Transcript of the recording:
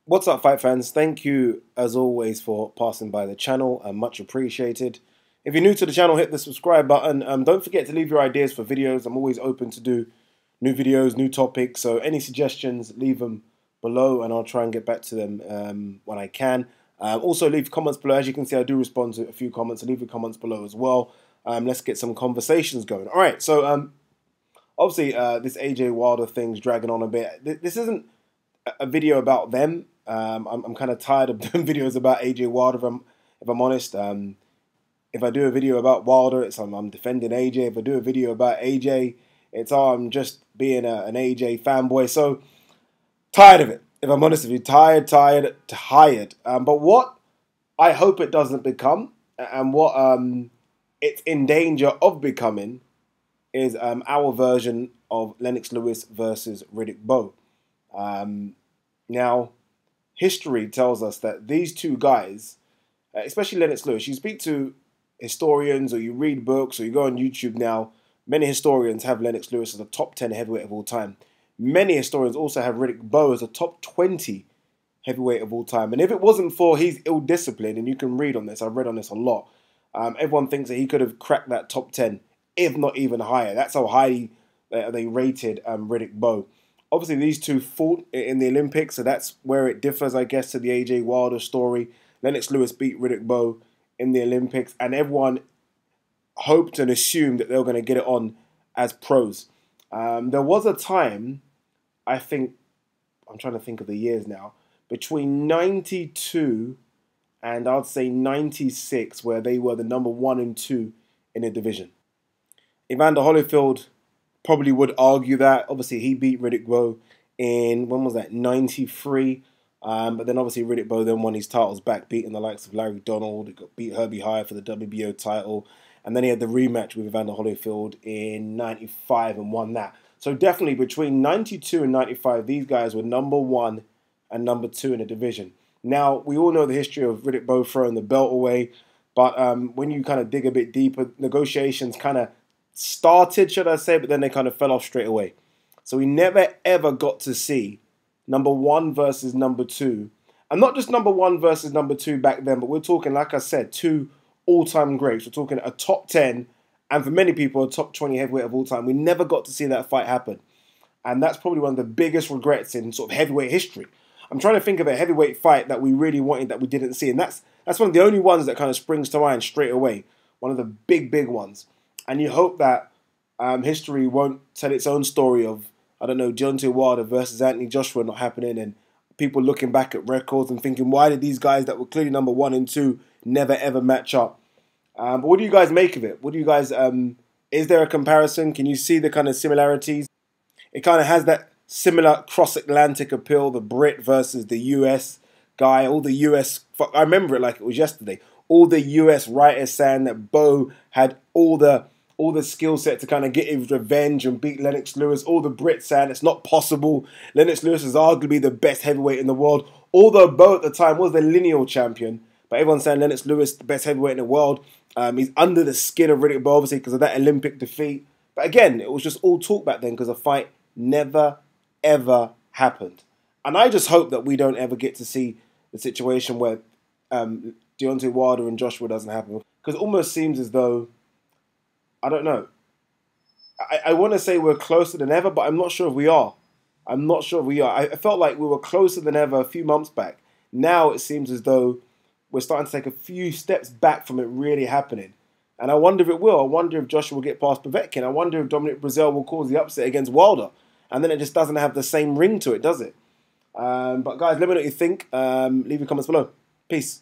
What's up, fight fans? Thank you, as always, for passing by the channel. Much appreciated. If you're new to the channel, hit the subscribe button. Don't forget to leave your ideas for videos. I'm always open to do new videos, new topics. So any suggestions, leave them below, and I'll try and get back to them when I can. Also, leave comments below. As you can see, I do respond to a few comments. So leave your comments below as well. Let's get some conversations going. All right, so obviously, this AJ Wilder thing's dragging on a bit. This isn't a video about them. I'm kind of tired of doing videos about AJ Wilder, if I'm honest. If I do a video about Wilder, it's I'm defending AJ. If I do a video about AJ, it's I'm just being an AJ fanboy. So, tired of it, if I'm honest with you. Tired. But what I hope it doesn't become, and what it's in danger of becoming, is our version of Lennox Lewis versus Riddick Bowe. Now, history tells us that these two guys, especially Lennox Lewis, you speak to historians or you read books or you go on YouTube now, many historians have Lennox Lewis as a top 10 heavyweight of all time. Many historians also have Riddick Bowe as a top 20 heavyweight of all time. And if it wasn't for his ill-discipline, and you can read on this, I've read on this a lot, everyone thinks that he could have cracked that top 10, if not even higher. That's how highly they rated Riddick Bowe. Obviously, these two fought in the Olympics, so that's where it differs, I guess, to the AJ Wilder story. Lennox Lewis beat Riddick Bowe in the Olympics, and everyone hoped and assumed that they were going to get it on as pros. There was a time, I think, I'm trying to think of the years now, between 92 and I'd say 96, where they were the number 1 and 2 in the division. Evander Holyfield probably would argue that. Obviously, he beat Riddick Bowe in, when was that, 93. But then obviously Riddick Bowe then won his titles back, beating the likes of Larry Donald. He beat Herbie High for the WBO title. And then he had the rematch with Evander Holyfield in 95 and won that. So definitely between 92 and 95, these guys were number 1 and number 2 in the division. Now, we all know the history of Riddick Bowe throwing the belt away. But when you kind of dig a bit deeper, negotiations kind of started, should I say, but then they kind of fell off straight away. So we never ever got to see number 1 versus number 2. And not just number 1 versus number 2 back then, but we're talking, like I said, 2 all-time greats. We're talking a top 10, and for many people, a top 20 heavyweight of all time. We never got to see that fight happen. And that's probably one of the biggest regrets in sort of heavyweight history. I'm trying to think of a heavyweight fight that we really wanted that we didn't see. And that's one of the only ones that kind of springs to mind straight away. One of the big ones. And you hope that history won't tell its own story of, I don't know, Deontay Wilder versus Anthony Joshua not happening, and people looking back at records and thinking, why did these guys that were clearly number 1 and 2 never ever match up? But what do you guys make of it? What do you guys, is there a comparison? Can you see the kind of similarities? It kind of has that similar cross-Atlantic appeal, the Brit versus the US guy, all the US, I remember it like it was yesterday, all the US writers saying that Bowe had all the skill set to kind of get his revenge and beat Lennox Lewis. All the Brits saying it's not possible. Lennox Lewis is arguably the best heavyweight in the world. Although Bowe at the time was the lineal champion. But everyone's saying Lennox Lewis, the best heavyweight in the world. He's under the skin of Riddick Bowe, obviously, because of that Olympic defeat. But again, it was just all talk back then because the fight never, ever happened. And I just hope that we don't ever get to see the situation where Deontay Wilder and Joshua doesn't happen. Because it almost seems as though, I don't know. I want to say we're closer than ever, but I'm not sure if we are. I'm not sure if we are. I felt like we were closer than ever a few months back. Now it seems as though we're starting to take a few steps back from it really happening. And I wonder if it will. I wonder if Joshua will get past Povetkin. I wonder if Dominic Breazeale will cause the upset against Wilder. And then it just doesn't have the same ring to it, does it? But guys, let me know what you think. Leave your comments below. Peace.